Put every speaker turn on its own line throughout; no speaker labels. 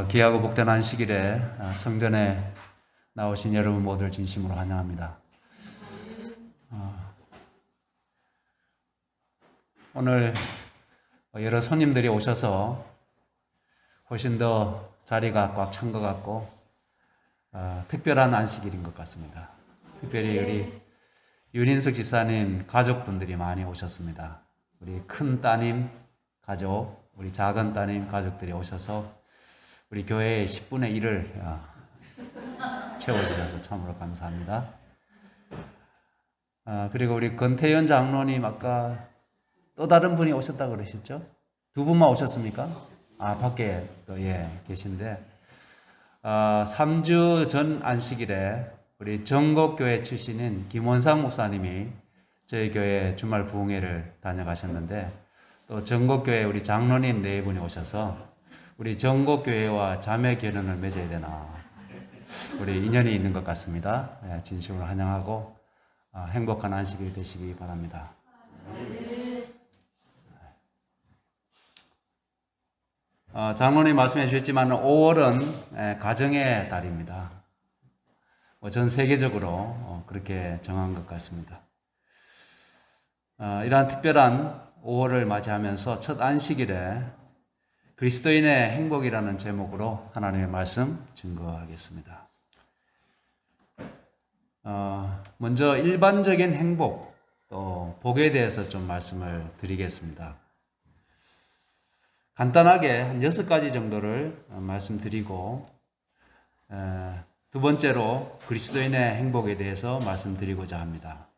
귀하고 복된 안식일에 성전에 나오신 여러분 모두를 진심으로 환영합니다. 오늘 여러 손님들이 오셔서 훨씬 더 자리가 꽉 찬 것 같고 특별한 안식일인 것 같습니다. 특별히 우리 윤인석 집사님 가족분들이 많이 오셨습니다. 우리 큰 따님 가족, 우리 작은 따님 가족들이 오셔서 우리 교회의 10분의 1을 채워주셔서 참으로 감사합니다. 그리고 우리 권태현 장로님 아까 또 다른 분이 오셨다고 그러셨죠? 두 분만 오셨습니까? 밖에 또 계신데 3주 전 안식일에 우리 전곡교회 출신인 김원상 목사님이 저희 교회 주말 부흥회를 다녀가셨는데 또 전곡교회 우리 장로님 네 분이 오셔서 우리 전곡교회와 자매 결연을 맺어야 되나 우리 인연이 있는 것 같습니다. 진심으로 환영하고 행복한 안식일 되시기 바랍니다. 장로님 말씀해 주셨지만 5월은 가정의 달입니다. 전 세계적으로 그렇게 정한 것 같습니다. 이러한 특별한 5월을 맞이하면서 첫 안식일에 그리스도인의 행복이라는 제목으로 하나님의 말씀 증거하겠습니다. 먼저 일반적인 행복, 또 복에 대해서 좀 말씀을 드리겠습니다. 간단하게 한 6가지 정도를 말씀드리고 두 번째로 그리스도인의 행복에 대해서 말씀드리고자 합니다.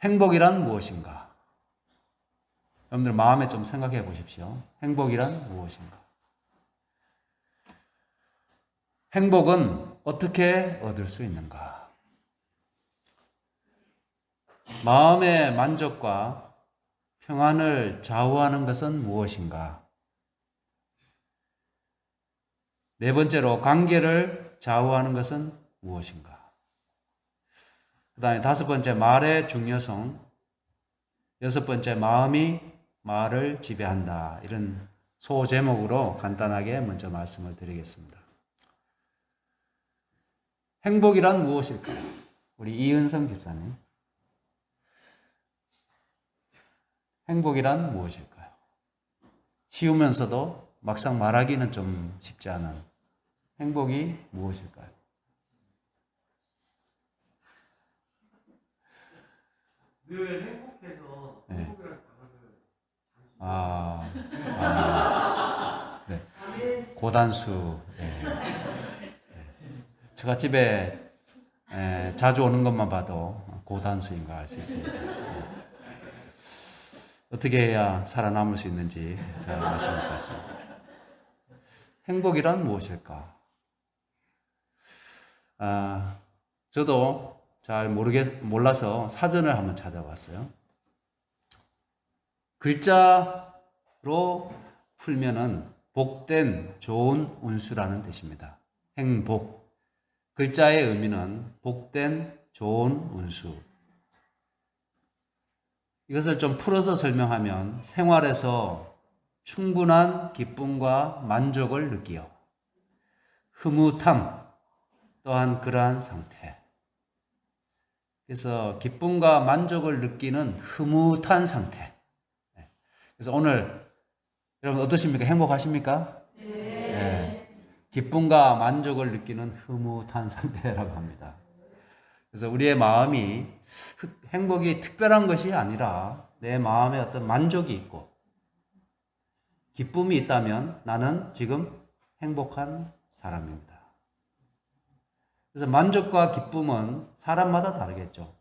행복이란 무엇인가? 여러분들 마음에 좀 생각해 보십시오. 행복이란 무엇인가? 행복은 어떻게 얻을 수 있는가? 마음의 만족과 평안을 좌우하는 것은 무엇인가? 네 번째로 관계를 좌우하는 것은 무엇인가? 그 다음에 5번째 말의 중요성, 6번째 마음이 말을 지배한다. 이런 소제목으로 간단하게 먼저 말씀을 드리겠습니다. 행복이란 무엇일까요? 우리 이은성 집사님. 행복이란 무엇일까요? 쉬우면서도 막상 말하기는 좀 쉽지 않은 행복이 무엇일까요?
늘 행복해서 행복이라는 단어를
네. 고단수. 제가 집에 자주 오는 것만 봐도 고단수인 걸 알 수 있습니다. 어떻게 해야 살아남을 수 있는지 잘 아시는 것 같습니다. 행복이란 무엇일까? 저도 잘 몰라서 사전을 한번 찾아봤어요. 글자로 풀면은 복된 좋은 운수라는 뜻입니다. 행복. 글자의 의미는 복된 좋은 운수. 이것을 좀 풀어서 설명하면 생활에서 충분한 기쁨과 만족을 느끼어 흐뭇함 또한 그러한 상태. 그래서 기쁨과 만족을 느끼는 흐뭇한 상태. 그래서 오늘 여러분 어떠십니까? 행복하십니까? 네. 기쁨과 만족을 느끼는 흐뭇한 상태라고 합니다. 그래서 우리의 마음이 행복이 특별한 것이 아니라 내 마음에 어떤 만족이 있고 기쁨이 있다면 나는 지금 행복한 사람입니다. 그래서 만족과 기쁨은 사람마다 다르겠죠.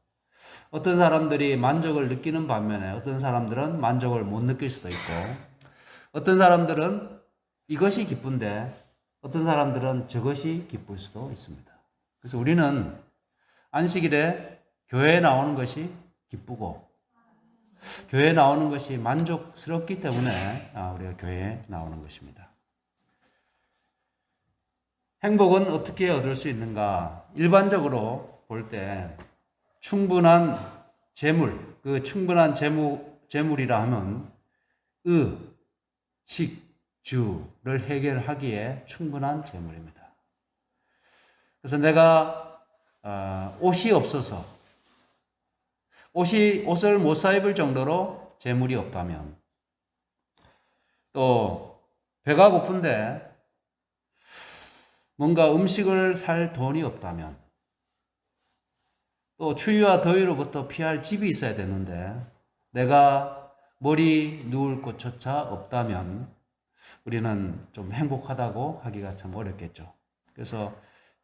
어떤 사람들이 만족을 느끼는 반면에 어떤 사람들은 만족을 못 느낄 수도 있고 어떤 사람들은 이것이 기쁜데 어떤 사람들은 저것이 기쁠 수도 있습니다. 그래서 우리는 안식일에 교회에 나오는 것이 기쁘고 교회에 나오는 것이 만족스럽기 때문에 우리가 교회에 나오는 것입니다. 행복은 어떻게 얻을 수 있는가? 일반적으로 볼 때 충분한 재물, 그 충분한 재물이라 하면 식, 주를 해결하기에 충분한 재물입니다. 그래서 내가 옷이 없어서 옷을 못 사 입을 정도로 재물이 없다면, 또 배가 고픈데 뭔가 음식을 살 돈이 없다면, 또 추위와 더위로부터 피할 집이 있어야 되는데 내가 머리 누울 곳조차 없다면 우리는 좀 행복하다고 하기가 참 어렵겠죠. 그래서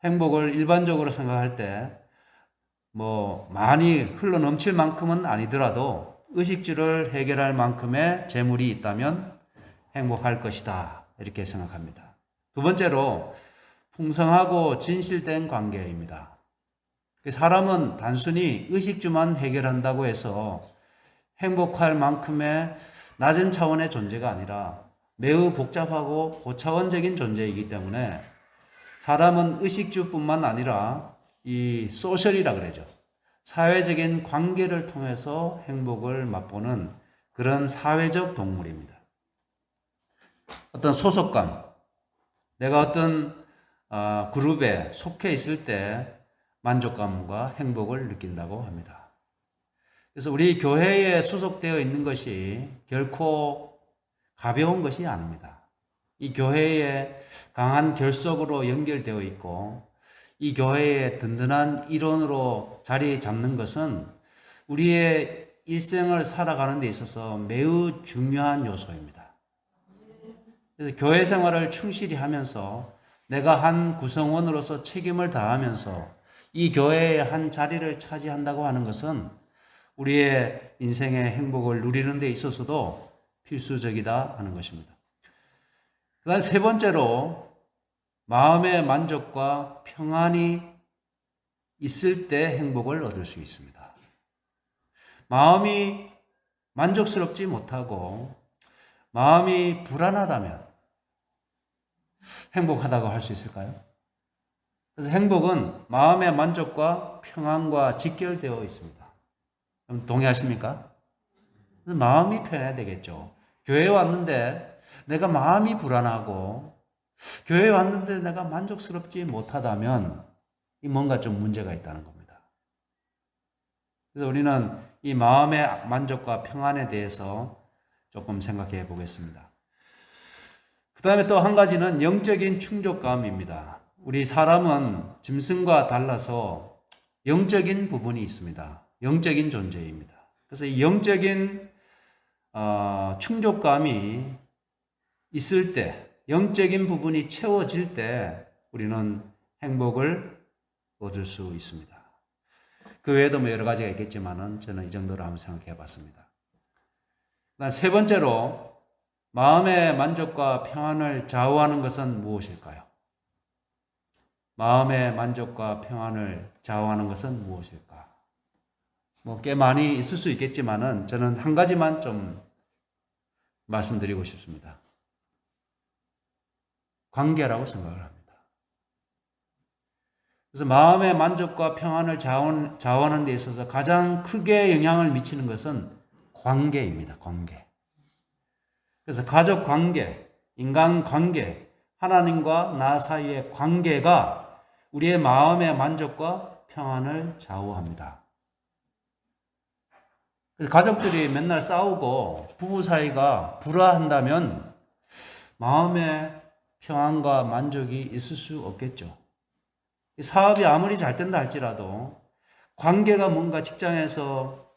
행복을 일반적으로 생각할 때 뭐 많이 흘러 넘칠 만큼은 아니더라도 의식주를 해결할 만큼의 재물이 있다면 행복할 것이다, 이렇게 생각합니다. 두 번째로 풍성하고 진실된 관계입니다. 사람은 단순히 의식주만 해결한다고 해서 행복할 만큼의 낮은 차원의 존재가 아니라 매우 복잡하고 고차원적인 존재이기 때문에 사람은 의식주뿐만 아니라 이 소셜이라 그러죠. 사회적인 관계를 통해서 행복을 맛보는 그런 사회적 동물입니다. 어떤 소속감, 내가 어떤 그룹에 속해 있을 때 만족감과 행복을 느낀다고 합니다. 그래서 우리 교회에 소속되어 있는 것이 결코 가벼운 것이 아닙니다. 이 교회에 강한 결속으로 연결되어 있고 이 교회의 든든한 일원으로 자리 잡는 것은 우리의 일생을 살아가는 데 있어서 매우 중요한 요소입니다. 그래서 교회 생활을 충실히 하면서 내가 한 구성원으로서 책임을 다하면서 이 교회의 한 자리를 차지한다고 하는 것은 우리의 인생의 행복을 누리는 데 있어서도 필수적이다 하는 것입니다. 그 다음 세 번째로 마음의 만족과 평안이 있을 때 행복을 얻을 수 있습니다. 마음이 만족스럽지 못하고 마음이 불안하다면 행복하다고 할 수 있을까요? 그래서 행복은 마음의 만족과 평안과 직결되어 있습니다. 동의하십니까? 마음이 편해야 되겠죠. 교회에 왔는데 내가 마음이 불안하고 교회에 왔는데 내가 만족스럽지 못하다면 이 뭔가 좀 문제가 있다는 겁니다. 그래서 우리는 이 마음의 만족과 평안에 대해서 조금 생각해 보겠습니다. 그 다음에 또 한 가지는 영적인 충족감입니다. 우리 사람은 짐승과 달라서 영적인 부분이 있습니다. 영적인 존재입니다. 그래서 이 영적인 충족감이 있을 때, 영적인 부분이 채워질 때 우리는 행복을 얻을 수 있습니다. 그 외에도 뭐 여러 가지가 있겠지만은 저는 이 정도로 한번 생각해 봤습니다. 그다음 세 번째로 마음의 만족과 평안을 좌우하는 것은 무엇일까요? 마음의 만족과 평안을 좌우하는 것은 무엇일까? 뭐 꽤 많이 있을 수 있겠지만은 저는 한 가지만 좀 말씀드리고 싶습니다. 관계라고 생각을 합니다. 그래서 마음의 만족과 평안을 좌우하는 데 있어서 가장 크게 영향을 미치는 것은 관계입니다. 관계. 그래서 가족 관계, 인간 관계, 하나님과 나 사이의 관계가 우리의 마음의 만족과 평안을 좌우합니다. 그래서 가족들이 맨날 싸우고 부부 사이가 불화한다면 마음의 평안과 만족이 있을 수 없겠죠. 사업이 아무리 잘 된다 할지라도 관계가 뭔가 직장에서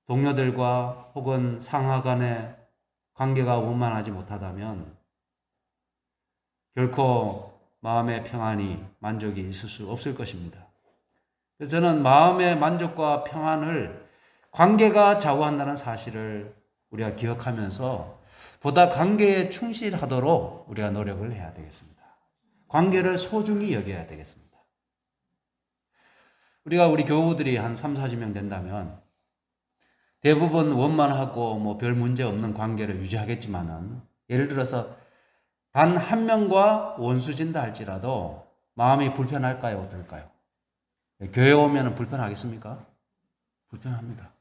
동료들과 혹은 상하 간의 관계가 원만하지 못하다면 결코 마음의 평안이 만족이 있을 수 없을 것입니다. 그래서 저는 마음의 만족과 평안을 관계가 좌우한다는 사실을 우리가 기억하면서 보다 관계에 충실하도록 우리가 노력을 해야 되겠습니다. 관계를 소중히 여겨야 되겠습니다. 우리가 우리 교우들이 한 3, 40명 된다면 대부분 원만하고 뭐 별 문제 없는 관계를 유지하겠지만은 예를 들어서 단 한 명과 원수진다 할지라도 마음이 불편할까요? 어떨까요? 교회 오면 불편하겠습니까? 불편합니다.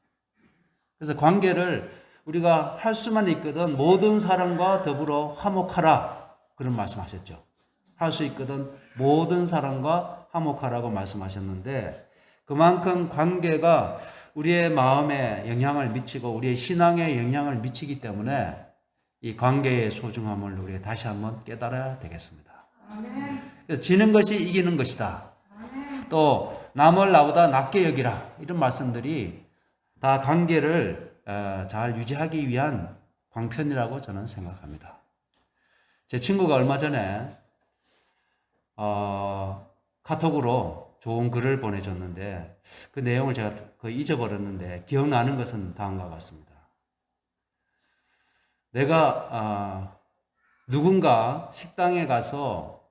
그래서 관계를 우리가 할 수만 있거든 모든 사람과 더불어 화목하라. 그런 말씀하셨죠. 할 수 있거든 모든 사람과 화목하라고 말씀하셨는데 그만큼 관계가 우리의 마음에 영향을 미치고 우리의 신앙에 영향을 미치기 때문에 이 관계의 소중함을 우리가 다시 한번 깨달아야 되겠습니다. 그래서 지는 것이 이기는 것이다. 또 남을 나보다 낮게 여기라. 이런 말씀들이 다 관계를 잘 유지하기 위한 방편이라고 저는 생각합니다. 제 친구가 얼마 전에 카톡으로 좋은 글을 보내줬는데 그 내용을 제가 거의 잊어버렸는데 기억나는 것은 다음과 같습니다. 내가 누군가 식당에 가서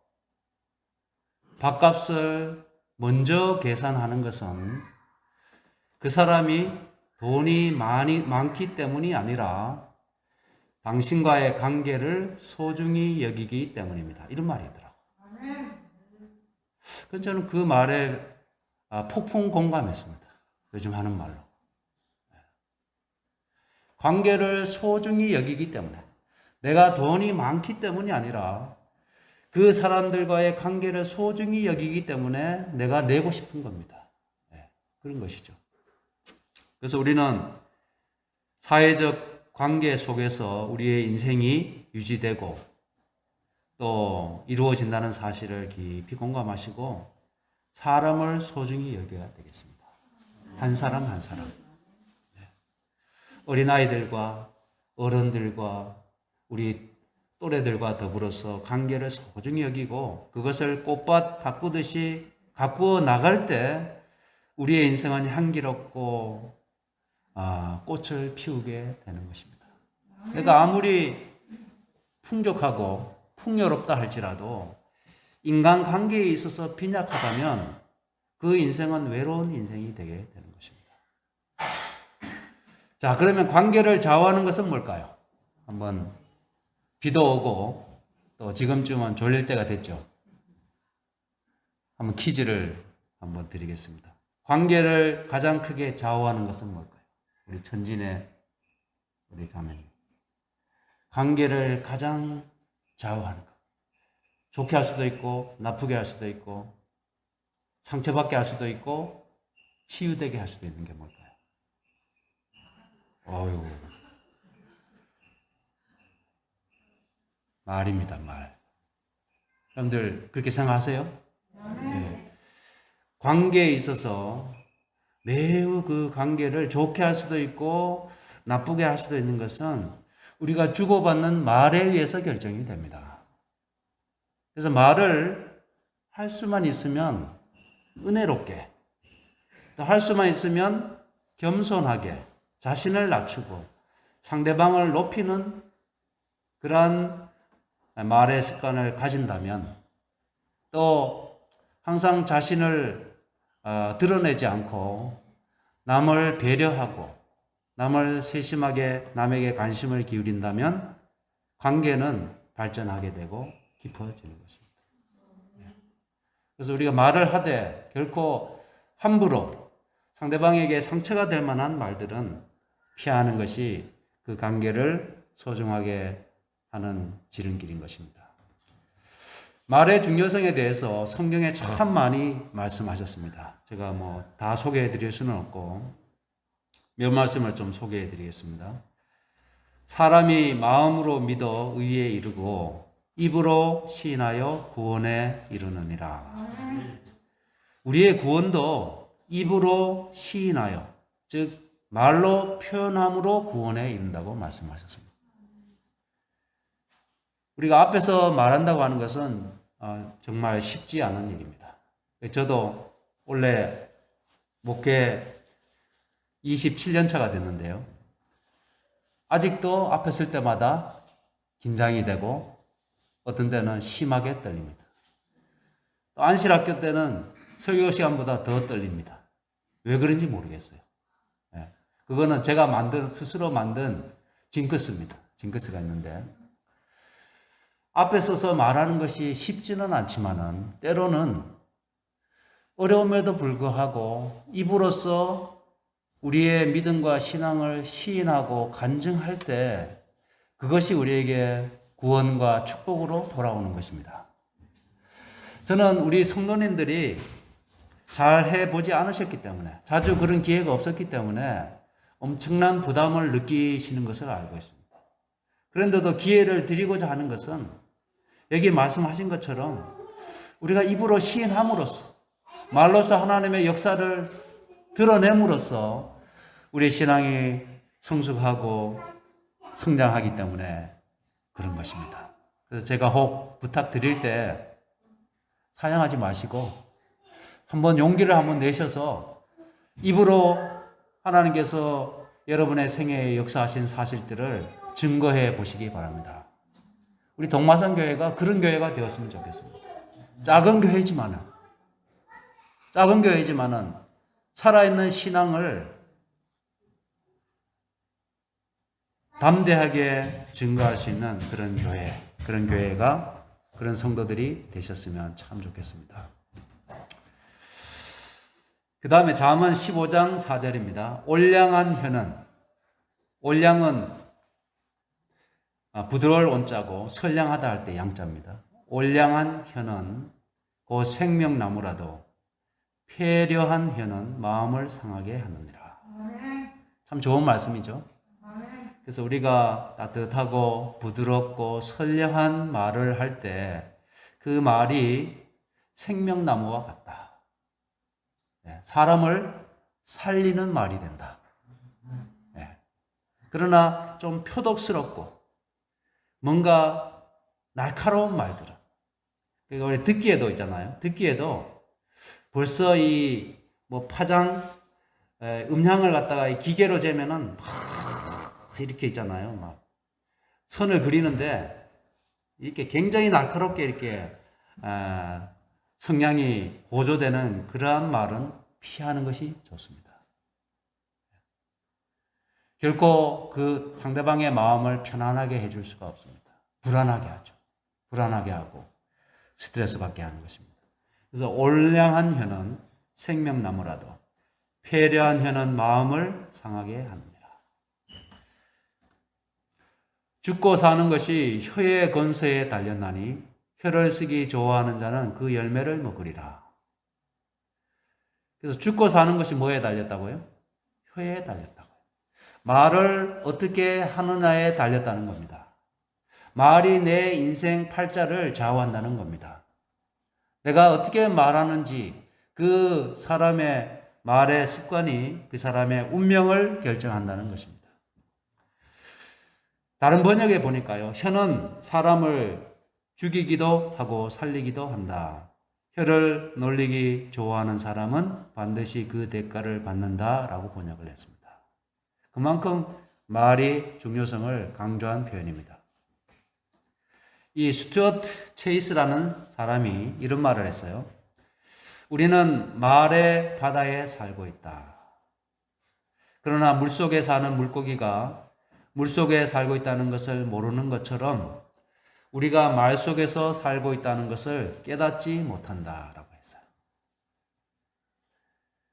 밥값을 먼저 계산하는 것은 그 사람이 돈이 많기 때문이 아니라 당신과의 관계를 소중히 여기기 때문입니다. 이런 말이더라고요. 그래서 저는 그 말에 폭풍 공감했습니다. 요즘 하는 말로. 관계를 소중히 여기기 때문에 내가 돈이 많기 때문이 아니라 그 사람들과의 관계를 소중히 여기기 때문에 내가 내고 싶은 겁니다. 그런 것이죠. 그래서 우리는 사회적 관계 속에서 우리의 인생이 유지되고 또 이루어진다는 사실을 깊이 공감하시고 사람을 소중히 여겨야 되겠습니다. 한 사람 한 사람. 어린아이들과 어른들과 우리 또래들과 더불어서 관계를 소중히 여기고 그것을 꽃밭 가꾸듯이 가꾸어 나갈 때 우리의 인생은 향기롭고 꽃을 피우게 되는 것입니다. 그러니까 아무리 풍족하고 풍요롭다 할지라도 인간관계에 있어서 빈약하다면 그 인생은 외로운 인생이 되게 되는 것입니다. 자, 그러면 관계를 좌우하는 것은 뭘까요? 한번 비도 오고 또 지금쯤은 졸릴 때가 됐죠. 한번 퀴즈를 한번 드리겠습니다. 관계를 가장 크게 좌우하는 것은 뭘까요? 우리 천진의 우리 자매님. 관계를 가장 좌우하는 것. 좋게 할 수도 있고 나쁘게 할 수도 있고 상처받게 할 수도 있고 치유되게 할 수도 있는 게 뭘까요? 어휴. 말입니다, 말. 여러분들 그렇게 생각하세요? 네. 관계에 있어서 매우 그 관계를 좋게 할 수도 있고 나쁘게 할 수도 있는 것은 우리가 주고받는 말에 의해서 결정이 됩니다. 그래서 말을 할 수만 있으면 은혜롭게, 또 할 수만 있으면 겸손하게 자신을 낮추고 상대방을 높이는 그러한 말의 습관을 가진다면 또 항상 자신을 드러내지 않고 남을 배려하고 남을 세심하게 남에게 관심을 기울인다면 관계는 발전하게 되고 깊어지는 것입니다. 그래서 우리가 말을 하되 결코 함부로 상대방에게 상처가 될 만한 말들은 피하는 것이 그 관계를 소중하게 하는 지름길인 것입니다. 말의 중요성에 대해서 성경에 참 많이 말씀하셨습니다. 제가 다 소개해 드릴 수는 없고 몇 말씀을 좀 소개해 드리겠습니다. 사람이 마음으로 믿어 의에 이르고 입으로 시인하여 구원에 이르느니라. 우리의 구원도 입으로 시인하여 즉 말로 표현함으로 구원에 이른다고 말씀하셨습니다. 우리가 앞에서 말한다고 하는 것은 정말 쉽지 않은 일입니다. 저도 원래 목회 27년 차가 됐는데요. 아직도 앞에 설 때마다 긴장이 되고 어떤 때는 심하게 떨립니다. 또 안실학교 때는 설교 시간보다 더 떨립니다. 왜 그런지 모르겠어요. 그거는 제가 스스로 만든 징크스입니다. 징크스가 있는데 앞에 서서 말하는 것이 쉽지는 않지만은 때로는 어려움에도 불구하고 입으로써 우리의 믿음과 신앙을 시인하고 간증할 때 그것이 우리에게 구원과 축복으로 돌아오는 것입니다. 저는 우리 성도님들이 잘 해보지 않으셨기 때문에, 자주 그런 기회가 없었기 때문에 엄청난 부담을 느끼시는 것을 알고 있습니다. 그런데도 기회를 드리고자 하는 것은 여기 말씀하신 것처럼 우리가 입으로 시인함으로써, 말로서 하나님의 역사를 드러냄으로써 우리의 신앙이 성숙하고 성장하기 때문에 그런 것입니다. 그래서 제가 혹 부탁드릴 때 사양하지 마시고 한번 용기를 한번 내셔서 입으로 하나님께서 여러분의 생애에 역사하신 사실들을 증거해 보시기 바랍니다. 우리 동마산 교회가 그런 교회가 되었으면 좋겠습니다. 작은 교회지만은 살아있는 신앙을 담대하게 증거할 수 있는 그런 교회가, 그런 성도들이 되셨으면 참 좋겠습니다. 그 다음에 잠언 15장 4절입니다. 올량한 혀는, 올량은 부드러울 온자고 선량하다 할 때 양자입니다. 올량한 혀는 그 생명나무라도 패려한 혀는 마음을 상하게 하느니라. 참 좋은 말씀이죠. 그래서 우리가 따뜻하고 부드럽고 선량한 말을 할 때 그 말이 생명나무와 같다. 사람을 살리는 말이 된다. 그러나 좀 표독스럽고 뭔가 날카로운 말들은, 그러니까 우리 듣기에도 있잖아요. 듣기에도 벌써 이 파장 음향을 갖다가 이 기계로 재면은 막 이렇게 있잖아요. 막 선을 그리는데 이렇게 굉장히 날카롭게 이렇게 성량이 고조되는 그러한 말은 피하는 것이 좋습니다. 결코 그 상대방의 마음을 편안하게 해줄 수가 없습니다. 불안하게 하죠. 불안하게 하고 스트레스 받게 하는 것입니다. 그래서 올량한 혀는 생명나무라도 패려한 혀는 마음을 상하게 합니다. 죽고 사는 것이 혀의 건서에 달렸나니 혀를 쓰기 좋아하는 자는 그 열매를 먹으리라. 그래서 죽고 사는 것이 뭐에 달렸다고요? 혀에 달렸다고요. 말을 어떻게 하느냐에 달렸다는 겁니다. 말이 내 인생 팔자를 좌우한다는 겁니다. 내가 어떻게 말하는지 그 사람의 말의 습관이 그 사람의 운명을 결정한다는 것입니다. 다른 번역에 보니까요, 혀는 사람을 죽이기도 하고 살리기도 한다. 혀를 놀리기 좋아하는 사람은 반드시 그 대가를 받는다라고 번역을 했습니다. 그만큼 말이 중요성을 강조한 표현입니다. 이 스튜어트 체이스라는 사람이 이런 말을 했어요. 우리는 말의 바다에 살고 있다. 그러나 물속에 사는 물고기가 물속에 살고 있다는 것을 모르는 것처럼 우리가 말 속에서 살고 있다는 것을 깨닫지 못한다라고 했어요.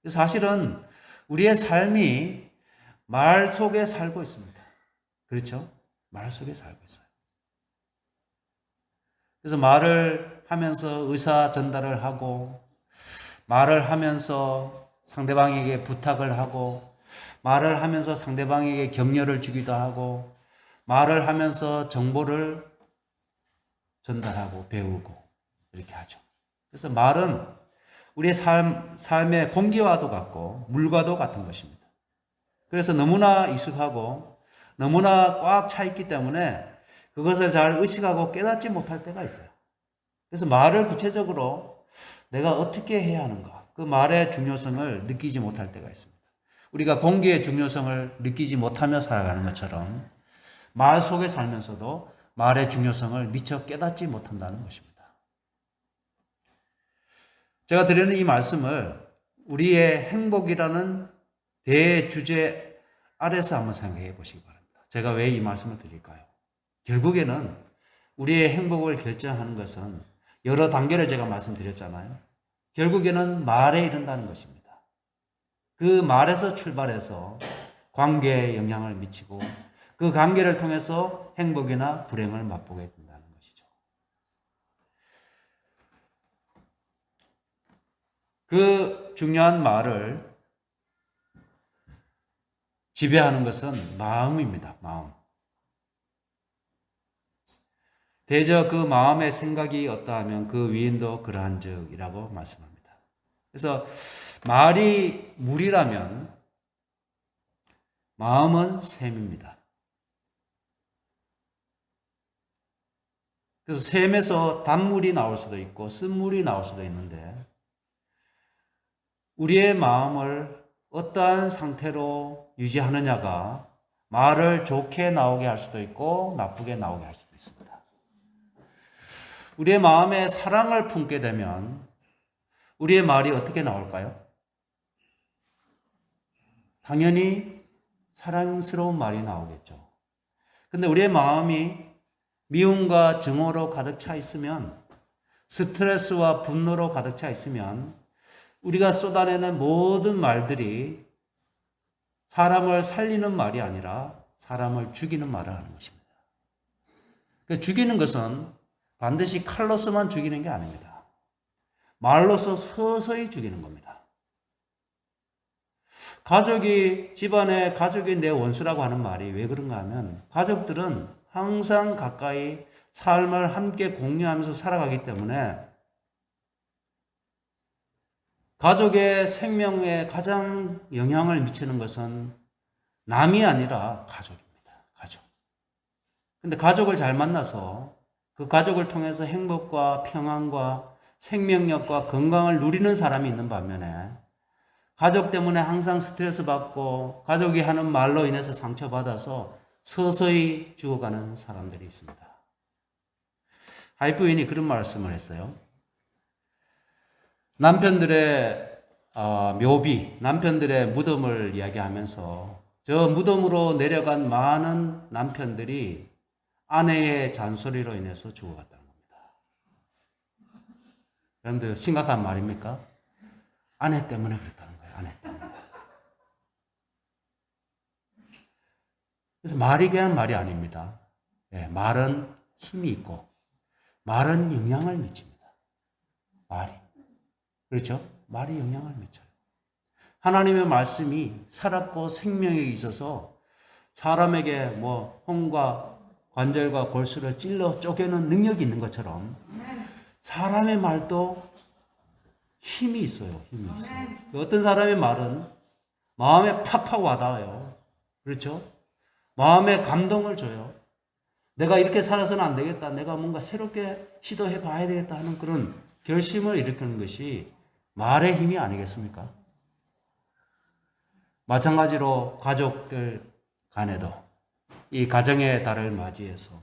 사실은 우리의 삶이 말 속에 살고 있습니다. 그렇죠? 말 속에 살고 있어요. 그래서 말을 하면서 의사 전달을 하고, 말을 하면서 상대방에게 부탁을 하고, 말을 하면서 상대방에게 격려를 주기도 하고, 말을 하면서 정보를 전달하고 배우고 이렇게 하죠. 그래서 말은 우리의 삶의 공기와도 같고 물과도 같은 것입니다. 그래서 너무나 익숙하고 너무나 꽉 차 있기 때문에 그것을 잘 의식하고 깨닫지 못할 때가 있어요. 그래서 말을 구체적으로 내가 어떻게 해야 하는가, 그 말의 중요성을 느끼지 못할 때가 있습니다. 우리가 공기의 중요성을 느끼지 못하며 살아가는 것처럼 말 속에 살면서도 말의 중요성을 미처 깨닫지 못한다는 것입니다. 제가 드리는 이 말씀을 우리의 행복이라는 대주제 아래서 한번 생각해 보시기 바랍니다. 제가 왜 이 말씀을 드릴까요? 결국에는 우리의 행복을 결정하는 것은 여러 단계를 제가 말씀드렸잖아요. 결국에는 말에 이른다는 것입니다. 그 말에서 출발해서 관계에 영향을 미치고 그 관계를 통해서 행복이나 불행을 맛보게 된다는 것이죠. 그 중요한 말을 지배하는 것은 마음입니다. 마음. 대저 그 마음의 생각이 어떠하면 그 위인도 그러한즉이라고 말씀합니다. 그래서 말이 물이라면 마음은 샘입니다. 그래서 샘에서 단물이 나올 수도 있고 쓴물이 나올 수도 있는데 우리의 마음을 어떠한 상태로 유지하느냐가 말을 좋게 나오게 할 수도 있고 나쁘게 나오게 할 수도 있습니다. 우리의 마음에 사랑을 품게 되면 우리의 말이 어떻게 나올까요? 당연히 사랑스러운 말이 나오겠죠. 근데 우리의 마음이 미움과 증오로 가득 차 있으면, 스트레스와 분노로 가득 차 있으면 우리가 쏟아내는 모든 말들이 사람을 살리는 말이 아니라 사람을 죽이는 말을 하는 것입니다. 죽이는 것은 반드시 칼로서만 죽이는 게 아닙니다. 말로서 서서히 죽이는 겁니다. 집안의 가족이 내 원수라고 하는 말이 왜 그런가 하면 가족들은 항상 가까이 삶을 함께 공유하면서 살아가기 때문에 가족의 생명에 가장 영향을 미치는 것은 남이 아니라 가족입니다. 가족. 근데 가족을 잘 만나서 그 가족을 통해서 행복과 평안과 생명력과 건강을 누리는 사람이 있는 반면에 가족 때문에 항상 스트레스 받고 가족이 하는 말로 인해서 상처받아서 서서히 죽어가는 사람들이 있습니다. 하이프윈이 그런 말씀을 했어요. 남편들의 묘비, 남편들의 무덤을 이야기하면서 저 무덤으로 내려간 많은 남편들이 아내의 잔소리로 인해서 죽어갔다는 겁니다. 여러분들 심각한 말입니까? 아내 때문에 그랬다는 거예요. 아내 때문에. 그래서 말이 그냥 말이 아닙니다. 네, 말은 힘이 있고 말은 영향을 미칩니다. 말이. 그렇죠? 말이 영향을 미쳐요. 하나님의 말씀이 살았고 생명에 있어서 사람에게 혼과 관절과 골수를 찔러 쪼개는 능력이 있는 것처럼 사람의 말도 힘이 있어요. 힘이 있어요. 어떤 사람의 말은 마음에 팍팍 와닿아요. 그렇죠? 마음에 감동을 줘요. 내가 이렇게 살아서는 안 되겠다. 내가 뭔가 새롭게 시도해 봐야 되겠다 하는 그런 결심을 일으키는 것이 말의 힘이 아니겠습니까? 마찬가지로 가족들 간에도 이 가정의 달을 맞이해서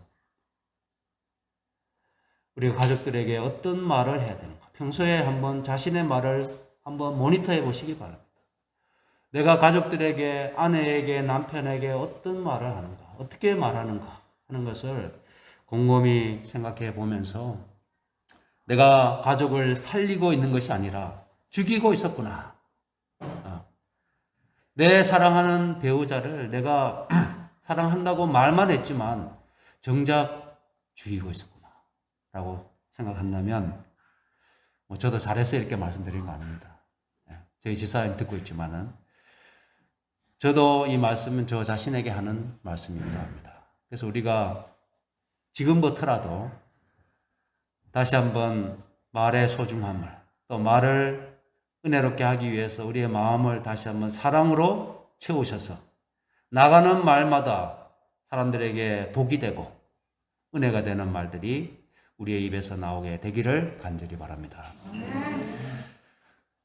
우리가 가족들에게 어떤 말을 해야 되는가? 평소에 한번 자신의 말을 한번 모니터해 보시기 바랍니다. 내가 가족들에게, 아내에게, 남편에게 어떤 말을 하는가? 어떻게 말하는가? 하는 것을 곰곰이 생각해 보면서 내가 가족을 살리고 있는 것이 아니라 죽이고 있었구나. 내 사랑하는 배우자를 내가 사랑한다고 말만 했지만 정작 죽이고 있었구나 라고 생각한다면 저도 잘했어요 이렇게 말씀드리는 거 아닙니다. 저희 집사님 듣고 있지만은 저도 이 말씀은 저 자신에게 하는 말씀이기도 합니다. 그래서 우리가 지금부터라도 다시 한번 말의 소중함을, 또 말을 은혜롭게 하기 위해서 우리의 마음을 다시 한번 사랑으로 채우셔서 나가는 말마다 사람들에게 복이 되고 은혜가 되는 말들이 우리의 입에서 나오게 되기를 간절히 바랍니다.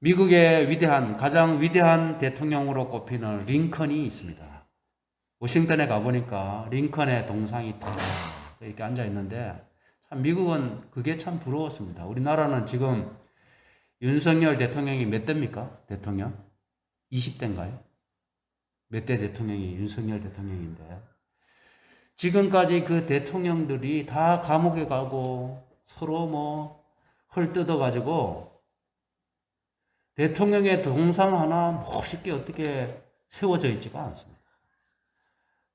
미국의 가장 위대한 대통령으로 꼽히는 링컨이 있습니다. 워싱턴에 가보니까 링컨의 동상이 탁 이렇게 앉아 있는데 참 미국은 그게 참 부러웠습니다. 우리나라는 지금 윤석열 대통령이 몇 대입니까? 대통령? 20대인가요? 몇 대 대통령이 윤석열 대통령인데 지금까지 그 대통령들이 다 감옥에 가고 서로 헐 뜯어가지고 대통령의 동상 하나 멋있게 어떻게 세워져 있지가 않습니다.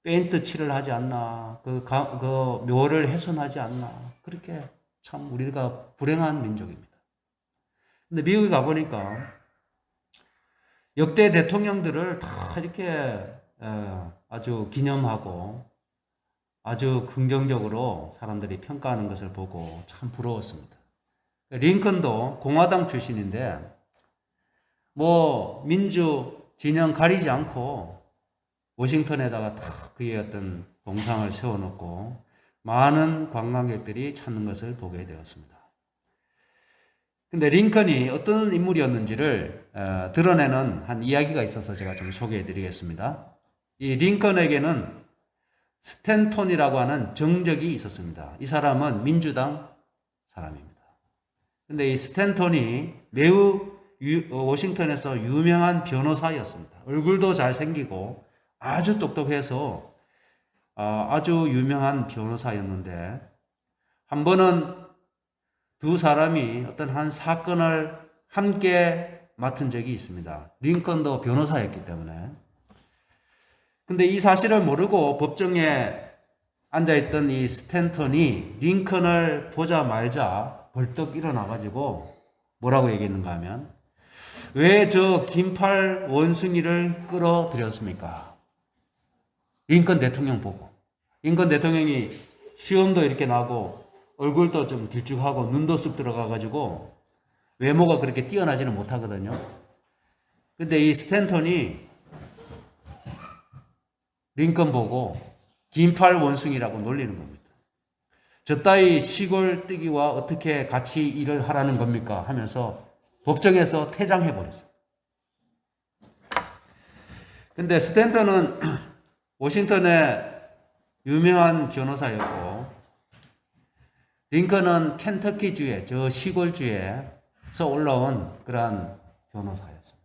페인트 칠을 하지 않나, 그 묘를 훼손하지 않나, 그렇게 참 우리가 불행한 민족입니다. 근데 미국에 가보니까 역대 대통령들을 다 이렇게 아주 기념하고 아주 긍정적으로 사람들이 평가하는 것을 보고 참 부러웠습니다. 링컨도 공화당 출신인데 뭐 민주 진영 가리지 않고 워싱턴에다가 탁 그의 어떤 동상을 세워놓고 많은 관광객들이 찾는 것을 보게 되었습니다. 근데 링컨이 어떤 인물이었는지를 드러내는 한 이야기가 있어서 제가 좀 소개해 드리겠습니다. 이 링컨에게는 스탠톤이라고 하는 정적이 있었습니다. 이 사람은 민주당 사람입니다. 근데 이 스탠톤이 매우 워싱턴에서 유명한 변호사였습니다. 얼굴도 잘생기고 아주 똑똑해서 아주 유명한 변호사였는데 한 번은 두 사람이 어떤 한 사건을 함께 맡은 적이 있습니다. 링컨도 변호사였기 때문에. 근데 이 사실을 모르고 법정에 앉아있던 이 스탠턴이 링컨을 보자 말자 벌떡 일어나가지고 뭐라고 얘기했는가 하면 왜 저 긴팔 원숭이를 끌어들였습니까? 링컨 대통령 보고. 링컨 대통령이 수염도 이렇게 나고 얼굴도 좀 길쭉하고 눈도 쑥 들어가가지고 외모가 그렇게 뛰어나지는 못하거든요. 근데 이 스탠턴이 링컨 보고 긴팔 원숭이라고 놀리는 겁니다. 저 따위 시골 뜨기와 어떻게 같이 일을 하라는 겁니까? 하면서 법정에서 퇴장해버렸어요. 근데 스탠턴은 워싱턴의 유명한 변호사였고 링컨은 켄터키주의 저 시골주에서 올라온 그러한 변호사였습니다.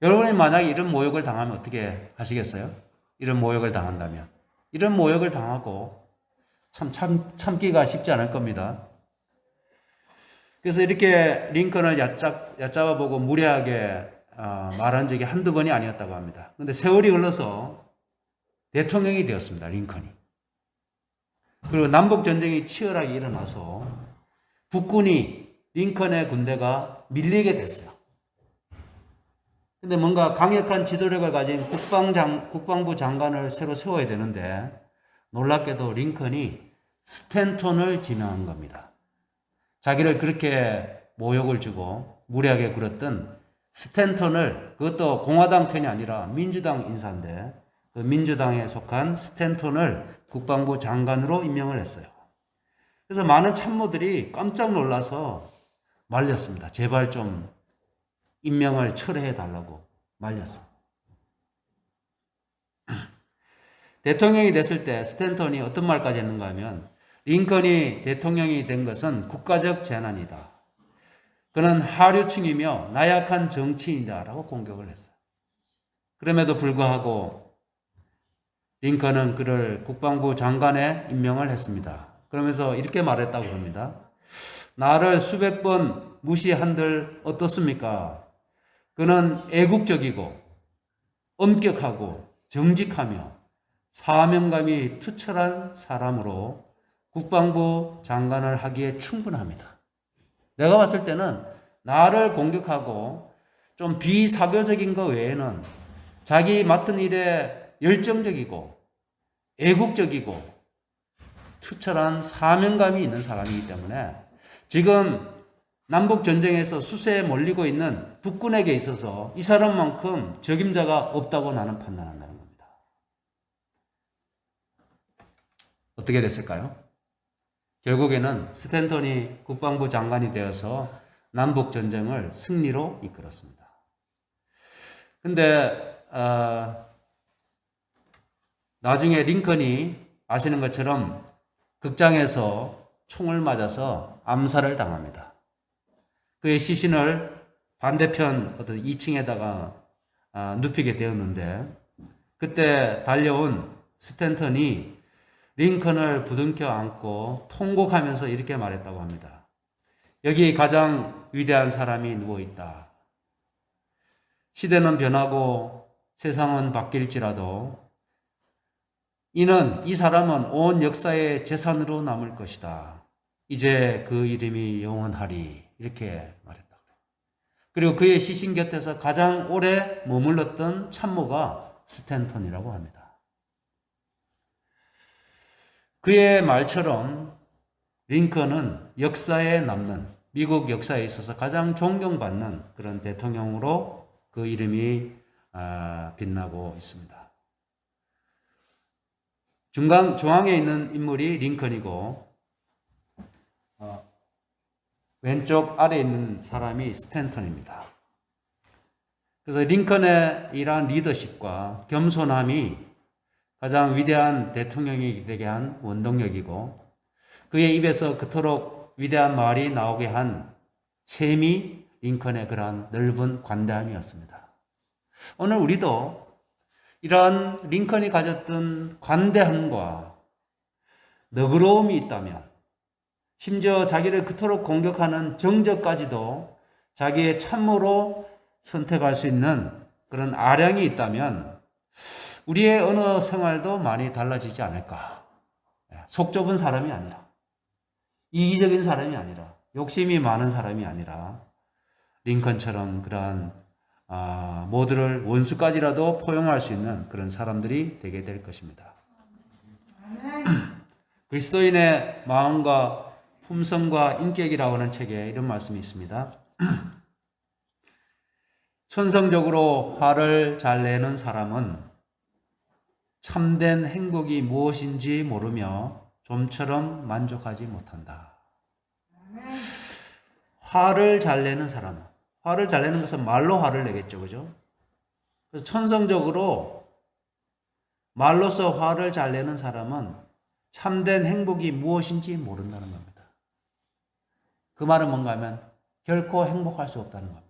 여러분이 만약에 이런 모욕을 당하면 어떻게 하시겠어요? 이런 모욕을 당한다면. 이런 모욕을 당하고 참기가 쉽지 않을 겁니다. 그래서 이렇게 링컨을 얕잡아보고 무례하게 말한 적이 한두 번이 아니었다고 합니다. 그런데 세월이 흘러서 대통령이 되었습니다. 링컨이. 그리고 남북전쟁이 치열하게 일어나서 북군이 링컨의 군대가 밀리게 됐어요. 근데 뭔가 강력한 지도력을 가진 국방부 장관을 새로 세워야 되는데 놀랍게도 링컨이 스탠톤을 지명한 겁니다. 자기를 그렇게 모욕을 주고 무례하게 굴었던 스탠톤을, 그것도 공화당 편이 아니라 민주당 인사인데 그 민주당에 속한 스탠톤을 국방부 장관으로 임명을 했어요. 그래서 많은 참모들이 깜짝 놀라서 말렸습니다. 제발 좀 임명을 철회해 달라고 말렸어요. 대통령이 됐을 때 스탠턴이 어떤 말까지 했는가 하면 링컨이 대통령이 된 것은 국가적 재난이다. 그는 하류층이며 나약한 정치인이다라고 공격을 했어요. 그럼에도 불구하고 링컨은 그를 국방부 장관에 임명을 했습니다. 그러면서 이렇게 말했다고 합니다. 나를 수백 번 무시한들 어떻습니까? 그는 애국적이고 엄격하고 정직하며 사명감이 투철한 사람으로 국방부 장관을 하기에 충분합니다. 내가 봤을 때는 나를 공격하고 좀 비사교적인 것 외에는 자기 맡은 일에 열정적이고 애국적이고 투철한 사명감이 있는 사람이기 때문에 지금 남북전쟁에서 수세에 몰리고 있는 북군에게 있어서 이 사람만큼 적임자가 없다고 나는 판단한다는 겁니다. 어떻게 됐을까요? 결국에는 스탠턴이 국방부 장관이 되어서 남북전쟁을 승리로 이끌었습니다. 근데 나중에 링컨이 아시는 것처럼 극장에서 총을 맞아서 암살을 당합니다. 그의 시신을 반대편 어떤 2층에다가 눕히게 되었는데 그때 달려온 스탠턴이 링컨을 부둥켜 안고 통곡하면서 이렇게 말했다고 합니다. 여기 가장 위대한 사람이 누워 있다. 시대는 변하고 세상은 바뀔지라도 이 사람은 온 역사의 재산으로 남을 것이다. 이제 그 이름이 영원하리. 이렇게 말했다. 그리고 그의 시신 곁에서 가장 오래 머물렀던 참모가 스탠턴이라고 합니다. 그의 말처럼 링컨은 역사에 남는, 미국 역사에 있어서 가장 존경받는 그런 대통령으로 그 이름이 빛나고 있습니다. 중앙에 있는 인물이 링컨이고 왼쪽 아래에 있는 사람이 스탠턴입니다. 그래서 링컨의 이러한 리더십과 겸손함이 가장 위대한 대통령이 되게 한 원동력이고 그의 입에서 그토록 위대한 말이 나오게 한 셈이 링컨의 그러한 넓은 관대함이었습니다. 오늘 우리도 이러한 링컨이 가졌던 관대함과 너그러움이 있다면 심지어 자기를 그토록 공격하는 정적까지도 자기의 참모로 선택할 수 있는 그런 아량이 있다면 우리의 언어 생활도 많이 달라지지 않을까. 속 좁은 사람이 아니라 이기적인 사람이 아니라 욕심이 많은 사람이 아니라 링컨처럼 그러한 모두를 원수까지라도 포용할 수 있는 그런 사람들이 되게 될 것입니다. 그리스도인의 마음과 품성과 인격이라고 하는 책에 이런 말씀이 있습니다. 천성적으로 화를 잘 내는 사람은 참된 행복이 무엇인지 모르며 좀처럼 만족하지 못한다. 화를 잘 내는 사람, 화를 잘 내는 것은 말로 화를 내겠죠, 그죠? 그래서 천성적으로 말로서 화를 잘 내는 사람은 참된 행복이 무엇인지 모른다는 겁니다. 그 말은 뭔가 하면 결코 행복할 수 없다는 겁니다.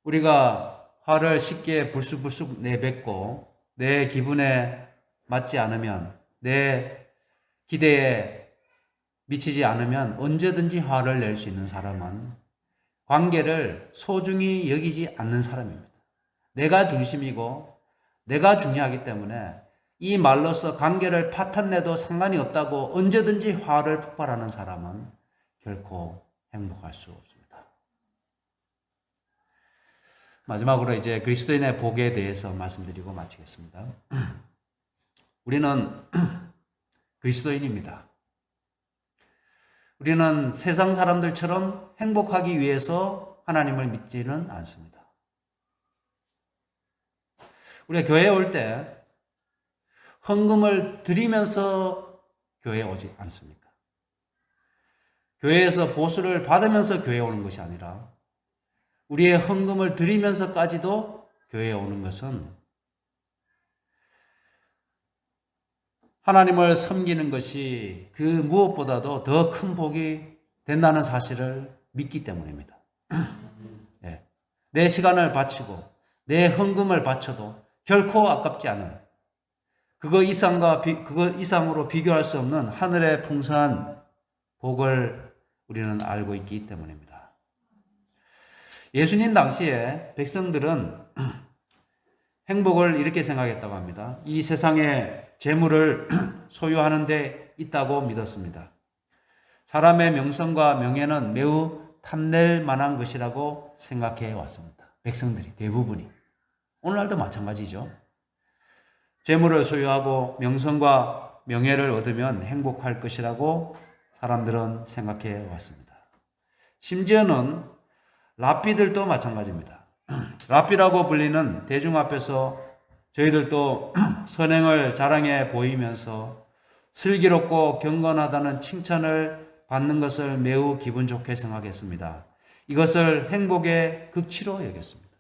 우리가 화를 쉽게 불쑥불쑥 내뱉고 내 기분에 맞지 않으면 내 기대에 미치지 않으면 언제든지 화를 낼 수 있는 사람은 관계를 소중히 여기지 않는 사람입니다. 내가 중심이고 내가 중요하기 때문에 이 말로서 관계를 파탄내도 상관이 없다고 언제든지 화를 폭발하는 사람은 결코 행복할 수 없습니다. 마지막으로 이제 그리스도인의 복에 대해서 말씀드리고 마치겠습니다. 우리는 그리스도인입니다. 우리는 세상 사람들처럼 행복하기 위해서 하나님을 믿지는 않습니다. 우리가 교회에 올 때 헌금을 드리면서 교회에 오지 않습니까? 교회에서 보수를 받으면서 교회에 오는 것이 아니라 우리의 헌금을 드리면서까지도 교회에 오는 것은 하나님을 섬기는 것이 그 무엇보다도 더 큰 복이 된다는 사실을 믿기 때문입니다. 네. 내 시간을 바치고 내 헌금을 바쳐도 결코 아깝지 않은 그거 이상으로 비교할 수 없는 하늘의 풍성한 복을 우리는 알고 있기 때문입니다. 예수님 당시에 백성들은 행복을 이렇게 생각했다고 합니다. 이 세상에 재물을 소유하는 데 있다고 믿었습니다. 사람의 명성과 명예는 매우 탐낼 만한 것이라고 생각해 왔습니다. 백성들이 대부분이. 오늘날도 마찬가지죠. 재물을 소유하고 명성과 명예를 얻으면 행복할 것이라고 사람들은 생각해 왔습니다. 심지어는 랍비들도 마찬가지입니다. 랍비라고 불리는 대중 앞에서 저희들도 선행을 자랑해 보이면서 슬기롭고 경건하다는 칭찬을 받는 것을 매우 기분 좋게 생각했습니다. 이것을 행복의 극치로 여겼습니다.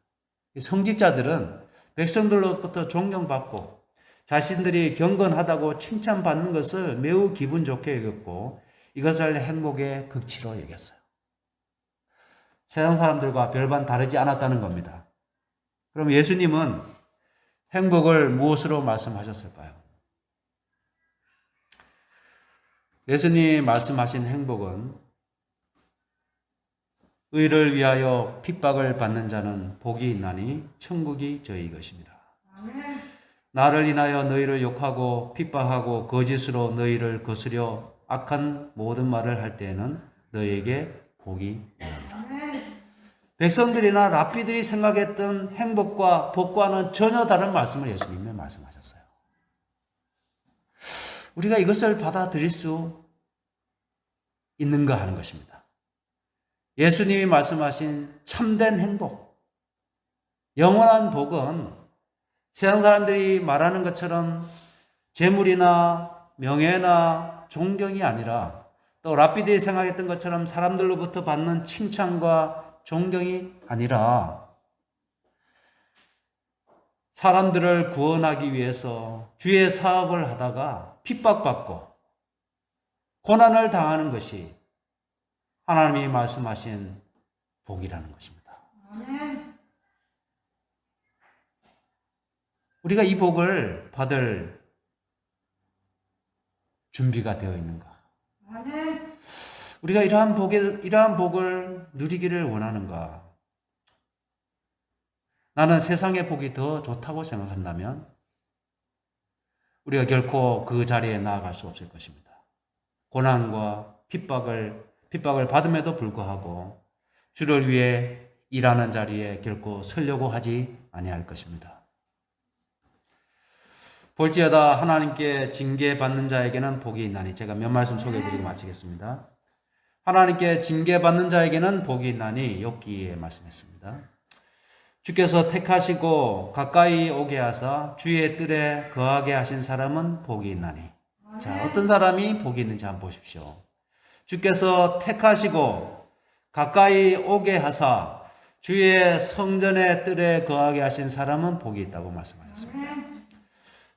성직자들은 백성들로부터 존경받고 자신들이 경건하다고 칭찬받는 것을 매우 기분 좋게 여겼고 이것을 행복의 극치로 여겼어요. 세상 사람들과 별반 다르지 않았다는 겁니다. 그럼 예수님은 행복을 무엇으로 말씀하셨을까요? 예수님이 말씀하신 행복은 의를 위하여 핍박을 받는 자는 복이 있나니 천국이 저희 것입니다. 나를 인하여 너희를 욕하고 핍박하고 거짓으로 너희를 거스려 악한 모든 말을 할 때에는 너희에게 복이 있나니. 백성들이나 랍비들이 생각했던 행복과 복과는 전혀 다른 말씀을 예수님이 말씀하셨어요. 우리가 이것을 받아들일 수 있는가 하는 것입니다. 예수님이 말씀하신 참된 행복, 영원한 복은 세상 사람들이 말하는 것처럼 재물이나 명예나 존경이 아니라 또 랍비들이 생각했던 것처럼 사람들로부터 받는 칭찬과 존경이 아니라 사람들을 구원하기 위해서 주의 사업을 하다가 핍박받고 고난을 당하는 것이 하나님이 말씀하신 복이라는 것입니다. 우리가 이 복을 받을 준비가 되어 있는가? 우리가 이러한 복을 누리기를 원하는가? 나는 세상의 복이 더 좋다고 생각한다면 우리가 결코 그 자리에 나아갈 수 없을 것입니다. 고난과 핍박을 받음에도 불구하고 주를 위해 일하는 자리에 결코 서려고 하지 아니할 것입니다. 볼지어다 하나님께 징계받는 자에게는 복이 있나니. 제가 몇 말씀 소개해드리고 마치겠습니다. 하나님께 징계받는 자에게는 복이 있나니 욥기에 말씀했습니다. 주께서 택하시고 가까이 오게 하사 주의 뜰에 거하게 하신 사람은 복이 있나니. 자, 어떤 사람이 복이 있는지 한번 보십시오. 주께서 택하시고 가까이 오게 하사 주의 성전의 뜰에 거하게 하신 사람은 복이 있다고 말씀하셨습니다.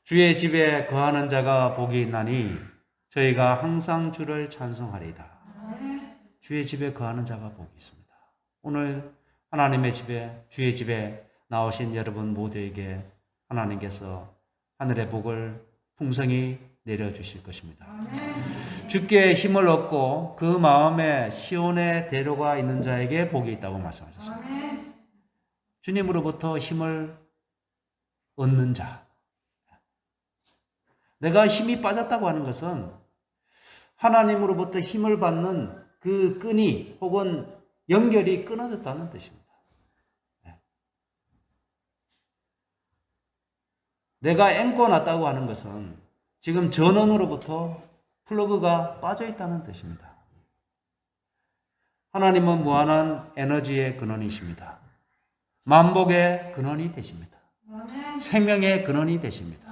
주의 집에 거하는 자가 복이 있나니 저희가 항상 주를 찬송하리이다. 주의 집에 거하는 자가 복이 있습니다. 오늘 하나님의 집에, 주의 집에 나오신 여러분 모두에게 하나님께서 하늘의 복을 풍성히 내려주실 것입니다. 주께 힘을 얻고 그 마음에 시온의 대로가 있는 자에게 복이 있다고 말씀하셨습니다. 주님으로부터 힘을 얻는 자. 내가 힘이 빠졌다고 하는 것은 하나님으로부터 힘을 받는 그 끈이 혹은 연결이 끊어졌다는 뜻입니다. 내가 앵꼬 났다고 하는 것은 지금 전원으로부터 플러그가 빠져 있다는 뜻입니다. 하나님은 무한한 에너지의 근원이십니다. 만복의 근원이 되십니다. 생명의 근원이 되십니다.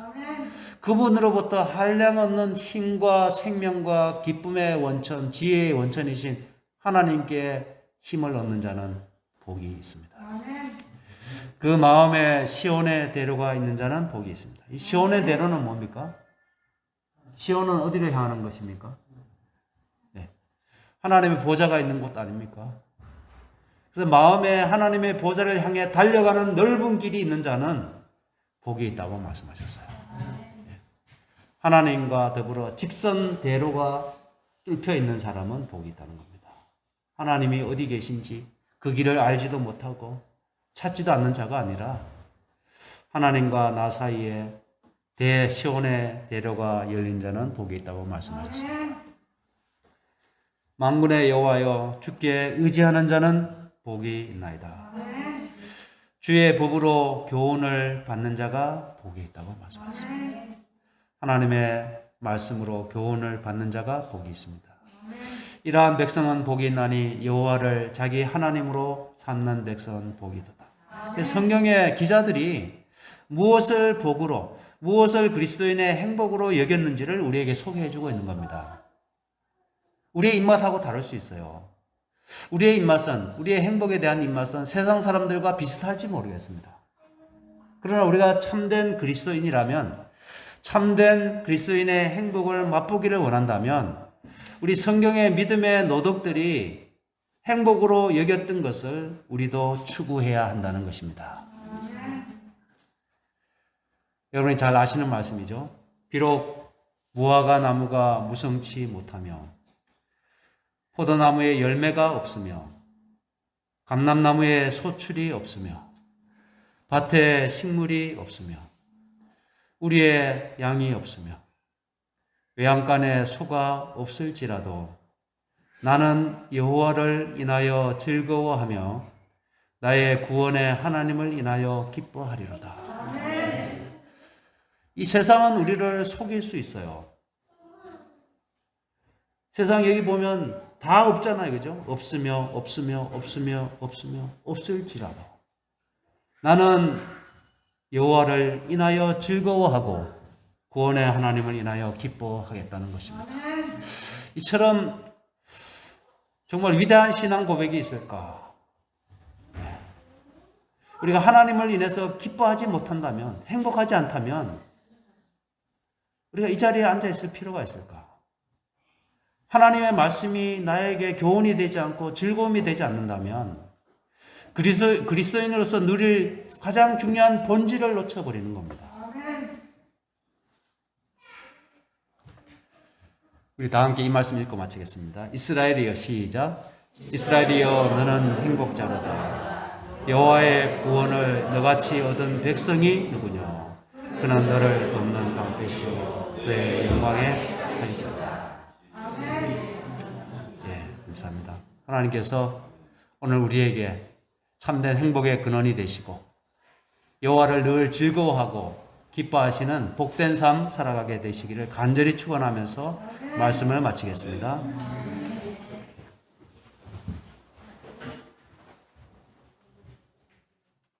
그분으로부터 한량없는 힘과 생명과 기쁨의 원천, 지혜의 원천이신 하나님께 힘을 얻는 자는 복이 있습니다. 그 마음에 시온의 대로가 있는 자는 복이 있습니다. 이 시온의 대로는 뭡니까? 시온은 어디로 향하는 것입니까? 네. 하나님의 보좌가 있는 곳 아닙니까? 그래서 마음에 하나님의 보좌를 향해 달려가는 넓은 길이 있는 자는 복이 있다고 말씀하셨어요. 네. 하나님과 더불어 직선 대로가 뚫혀 있는 사람은 복이 있다는 겁니다. 하나님이 어디 계신지 그 길을 알지도 못하고 찾지도 않는 자가 아니라 하나님과 나 사이에 시온의 대로가 열린 자는 복이 있다고 말씀하셨습니다. 만군의 여호와여 주께 의지하는 자는 복이 있나이다. 주의 법으로 교훈을 받는 자가 복이 있다고 말씀하셨습니다. 하나님의 말씀으로 교훈을 받는 자가 복이 있습니다. 이러한 백성은 복이 있나니 여호와를 자기 하나님으로 삼는 백성은 복이도다. 성경의 기자들이 무엇을 복으로, 무엇을 그리스도인의 행복으로 여겼는지를 우리에게 소개해주고 있는 겁니다. 우리의 입맛하고 다를 수 있어요. 우리의 입맛은, 우리의 행복에 대한 입맛은 세상 사람들과 비슷할지 모르겠습니다. 그러나 우리가 참된 그리스도인이라면, 참된 그리스도인의 행복을 맛보기를 원한다면 우리 성경의 믿음의 노독들이 행복으로 여겼던 것을 우리도 추구해야 한다는 것입니다. 여러분이 잘 아시는 말씀이죠. 비록 무화과 나무가 무성치 못하며 포도나무에 열매가 없으며 감람나무에 소출이 없으며 밭에 식물이 없으며 우리의 양이 없으며 외양간에 소가 없을지라도 나는 여호와를 인하여 즐거워하며 나의 구원의 하나님을 인하여 기뻐하리로다. 이 세상은 우리를 속일 수 있어요. 세상 여기 보면 다 없잖아요. 그죠? 없으며 없을지라도 나는 여호와를 인하여 즐거워하고 구원의 하나님을 인하여 기뻐하겠다는 것입니다. 이처럼 정말 위대한 신앙 고백이 있을까? 우리가 하나님을 인해서 기뻐하지 못한다면, 행복하지 않다면 우리가 이 자리에 앉아 있을 필요가 있을까? 하나님의 말씀이 나에게 교훈이 되지 않고 즐거움이 되지 않는다면 그리스도인으로서 누릴 가장 중요한 본질을 놓쳐버리는 겁니다. 우리 다 함께 이 말씀 읽고 마치겠습니다. 이스라엘이여 시작. 이스라엘이여 너는 행복자로다. 여호와의 구원을 너같이 얻은 백성이 누구냐? 그는 너를 돕는 방패시오 그의 영광의 탄이시다. 감사합니다. 하나님께서 오늘 우리에게 참된 행복의 근원이 되시고 여호와를 늘 즐거워하고 기뻐하시는 복된 삶 살아가게 되시기를 간절히 축원하면서 말씀을 마치겠습니다.